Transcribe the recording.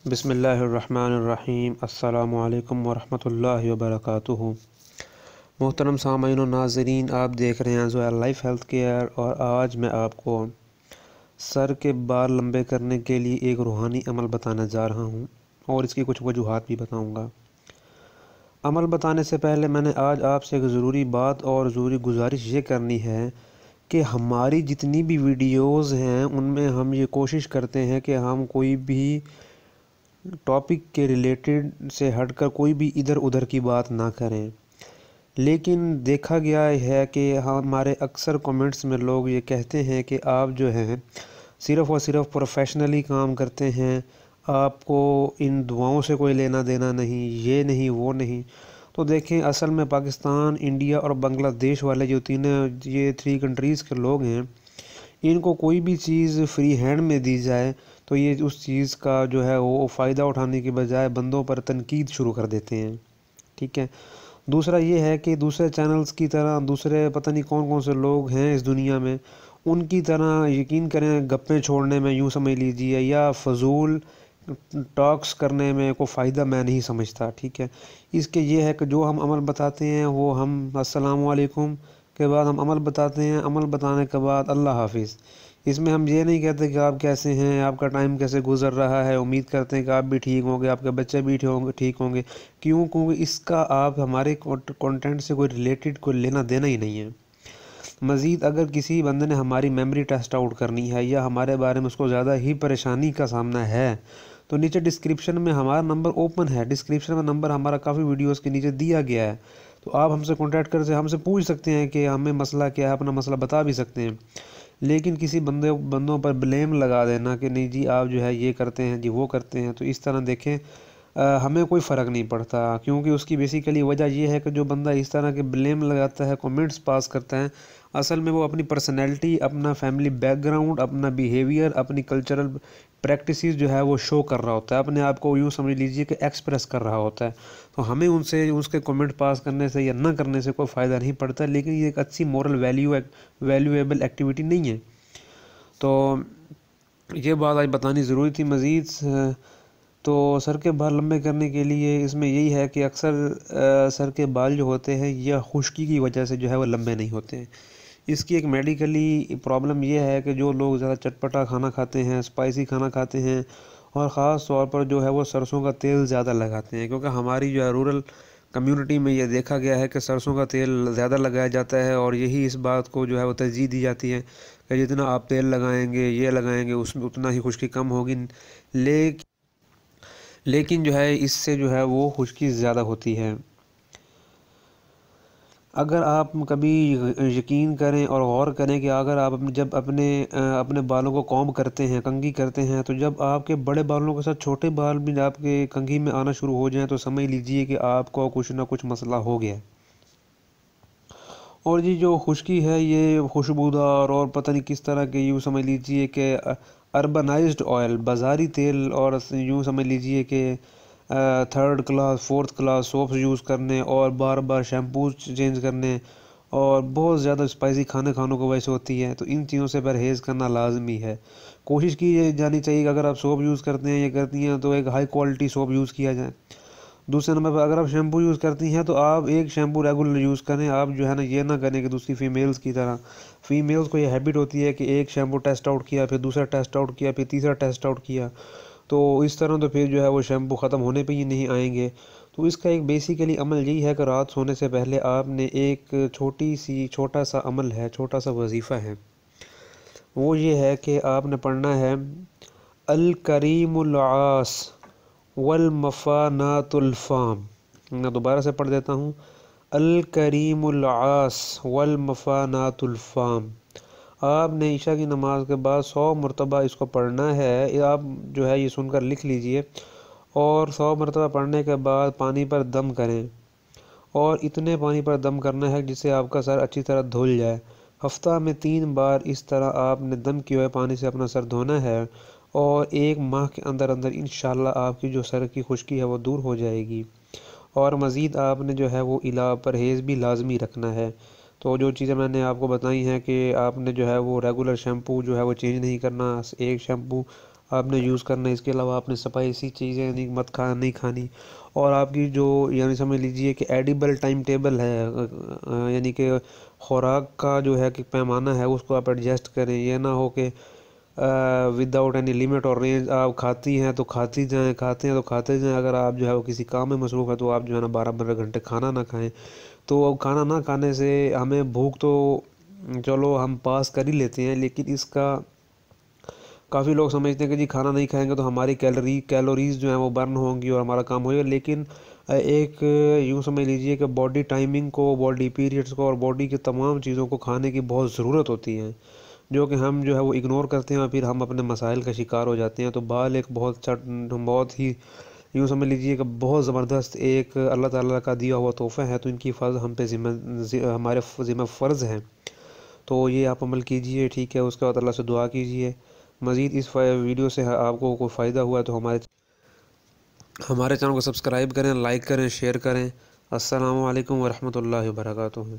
बिस्मिल्लाहिर्रहमानिर्रहीम। अस्सलामु अलैकुम वरहमतुल्लाहि वबरकातुहू। मोहतरम सामाईन और नाज़रीन, आप देख रहे हैं वज़ाइफ हेल्थ केयर और आज मैं आपको सर के बाल लंबे करने के लिए एक रूहानी अमल बताने जा रहा हूं और इसकी कुछ वजूहात भी बताऊंगा। अमल बताने से पहले मैंने आज आपसे एक ज़रूरी बात और ज़रूरी गुजारिश ये करनी है कि हमारी जितनी भी वीडियोज़ हैं उनमें हम ये कोशिश करते हैं कि हम कोई भी टॉपिक के रिलेटेड से हटकर कोई भी इधर उधर की बात ना करें। लेकिन देखा गया है कि हमारे अक्सर कमेंट्स में लोग ये कहते हैं कि आप जो हैं सिर्फ़ और सिर्फ प्रोफेशनली काम करते हैं, आपको इन दुआओं से कोई लेना देना नहीं, ये नहीं वो नहीं। तो देखें, असल में पाकिस्तान, इंडिया और बांग्लादेश वाले जो ये थ्री कंट्रीज़ के लोग हैं, इनको कोई भी चीज़ फ्री हैंड में दी जाए तो ये उस चीज़ का जो है वो फ़ायदा उठाने के बजाय बंदों पर तनकीद शुरू कर देते हैं। ठीक है। दूसरा ये है कि दूसरे चैनल्स की तरह दूसरे पता नहीं कौन कौन से लोग हैं इस दुनिया में, उनकी तरह यकीन करें गप्पे छोड़ने में यूँ समझ लीजिए या फजूल टॉक्स करने में कोई फ़ायदा मैं नहीं समझता। ठीक है। इसके ये है कि जो हम अमल बताते हैं वो हम अस्सलामु अलैकुम के बाद हम अमल बताते हैं, अमल बताने के बाद अल्लाह हाफिज़। इसमें हम ये नहीं कहते कि आप कैसे हैं, आपका टाइम कैसे गुजर रहा है, उम्मीद करते हैं कि आप भी ठीक होंगे, आपके बच्चे भी ठीक होंगे। क्योंकि इसका आप हमारे कंटेंट से कोई रिलेटेड कोई लेना देना ही नहीं है। मज़ीद अगर किसी बंदे ने हमारी मेमोरी टेस्ट आउट करनी है या हमारे बारे में उसको ज़्यादा ही परेशानी का सामना है तो नीचे डिस्क्रिप्शन में हमारा नंबर ओपन है, डिस्क्रिप्शन में नंबर हमारा काफ़ी वीडियोस के नीचे दिया गया है। तो आप हमसे कांटेक्ट करके हमसे पूछ सकते हैं कि हमें मसला क्या है, अपना मसला बता भी सकते हैं। लेकिन किसी बंदों पर ब्लेम लगा देना कि नहीं जी आप जो है ये करते हैं जी वो करते हैं, तो इस तरह देखें हमें कोई फ़र्क नहीं पड़ता। क्योंकि उसकी बेसिकली वजह यह है कि जो बंदा इस तरह के ब्लेम लगाता है, कमेंट्स पास करता है, असल में वो अपनी पर्सनैलिटी, अपना फैमिली बैकग्राउंड, अपना बिहेवियर, अपनी कल्चरल प्रैक्टिसेस जो है वो शो कर रहा होता है, अपने आप को यूँ समझ लीजिए कि एक्सप्रेस कर रहा होता है। तो हमें उनसे उसके कमेंट पास करने से या ना करने से कोई फ़ायदा नहीं पड़ता। लेकिन ये एक अच्छी मोरल वैल्यूएबल एक्टिविटी नहीं है। तो ये बात आज बतानी ज़रूरी थी। मज़ीद तो सर के बाल लंबे करने के लिए इसमें यही है कि अक्सर सर के बाल जो होते हैं या खुश्की की वजह से जो है वो लंबे नहीं होते हैं। इसकी एक मेडिकली प्रॉब्लम ये है कि जो लोग ज़्यादा चटपटा खाना खाते हैं, स्पाइसी खाना खाते हैं और ख़ास तौर पर जो है वो सरसों का तेल ज़्यादा लगाते हैं, क्योंकि हमारी जो है रूरल कम्युनिटी में ये देखा गया है कि सरसों का तेल ज़्यादा लगाया जाता है और यही इस बात को जो है वो तरजीह दी जाती है कि जितना आप तेल लगाएंगे ये लगाएंगे उसमें उतना ही खुश्की कम होगी। लेकिन जो है इससे जो है वो खुश्की ज़्यादा होती है। अगर आप कभी यकीन करें और गौर करें कि अगर आप जब अपने बालों को कॉम्ब करते हैं, कंघी करते हैं, तो जब आपके बड़े बालों के साथ छोटे बाल भी आपके कंघी में आना शुरू हो जाएं तो समझ लीजिए कि आपको कुछ ना कुछ मसला हो गया। और ये जो खुश्की है ये खुशबूदार और पता नहीं किस तरह के, यूँ समझ लीजिए कि अर्बनाइज्ड ऑयल, बाज़ारी तेल, और यूँ समझ लीजिए कि third class fourth class soaps use करने और बार बार शैम्पूज चेंज करने और बहुत ज़्यादा स्पाइसी खानों को वैसे होती है। तो इन चीज़ों से परहेज़ करना लाजमी है। कोशिश की जानी चाहिए कि अगर आप सोप यूज़ करते हैं या करती हैं तो एक हाई क्वालिटी सोप यूज़ किया जाए। दूसरे नंबर पर अगर आप शैम्पू यूज़ करती हैं तो आप एक शैम्पू रेगुलर यूज़ करें। आप जो है ना ये ना करें कि दूसरी फीमेल्स की तरह, फीमेल्स को ये हैबिट होती है कि एक शैम्पू टेस्ट आउट किया, फिर दूसरा टेस्ट आउट किया, फिर तीसरा टेस्ट आउट किया, तो इस तरह तो फिर जो है वो शैम्पू ख़त्म होने पे ही नहीं आएंगे। तो इसका एक बेसिकली अमल यही है कि रात सोने से पहले आपने एक छोटा सा अमल है, छोटा सा वजीफ़ा है, वो ये है कि आपने पढ़ना है अल करीमुल आस वल मफ़ानातुल फ़ाम। मैं दोबारा से पढ़ देता हूँ, अल करीमुल आस वल मफ़ानातुल फ़ाम। आपने ईशा की नमाज़ के बाद 100 मरतबा इसको पढ़ना है। आप जो है ये सुनकर लिख लीजिए और 100 मरतबा पढ़ने के बाद पानी पर दम करें और इतने पानी पर दम करना है जिससे आपका सर अच्छी तरह धुल जाए। हफ्ता में 3 बार इस तरह आपने दम किए हुए पानी से अपना सर धोना है और 1 माह के अंदर अंदर इंशाल्लाह आपकी जो सर की खुश्की है वो दूर हो जाएगी। और मज़ीद आपने जो है वो परहेज़ भी लाजमी रखना है। तो जो चीज़ें मैंने आपको बताई हैं कि आपने जो है वो रेगुलर शैम्पू जो है वो चेंज नहीं करना। एक शैम्पू आपने यूज़ करना है। इसके अलावा आपने स्पाइसी चीज़ें नहीं खानी। और आपकी जो यानी समझ लीजिए कि एडिबल टाइम टेबल है, यानी कि खुराक का जो है कि पैमाना है उसको आप एडजस्ट करें। ये ना हो कि विदाउट एनी लिमिट और रेंज आप खाती हैं तो खाती जाएं, खाते हैं तो खाते जाएं। अगर आप जो है वो किसी काम में मसरूफ़ है तो आप जो है ना 12-12 घंटे खाना ना खाएं। तो खाना ना खाने से हमें भूख तो चलो हम पास कर ही लेते हैं, लेकिन इसका काफ़ी लोग समझते हैं कि जी खाना नहीं खाएंगे तो हमारी कैलोरीज़ जो हैं वो बर्न होंगी और हमारा काम होएगा। लेकिन एक यूँ समझ लीजिए कि बॉडी टाइमिंग को, बॉडी पीरियड्स को और बॉडी की तमाम चीज़ों को खाने की बहुत ज़रूरत होती है, जो कि हम जो है वो इग्नोर करते हैं और फिर हम अपने मसाइल का शिकार हो जाते हैं। तो बाल एक बहुत ही यूँ समझ लीजिए कि बहुत ज़बरदस्त एक अल्लाह ताला का दिया हुआ तोहफ़ा है। तो इनकी फ़र्ज़ हम पे हमारे ज़िम्मे फ़र्ज़ हैं। तो ये आप अमल कीजिए, ठीक है। उसके बाद अल्लाह से दुआ कीजिए। मज़ीद इस वीडियो से आपको कोई फ़ायदा हुआ तो हमारे चैनल को सब्सक्राइब करें, लाइक करें, शेयर करें। अस्सलामु अलैकुम वरहमतुल्लाहि वबरकातुहू।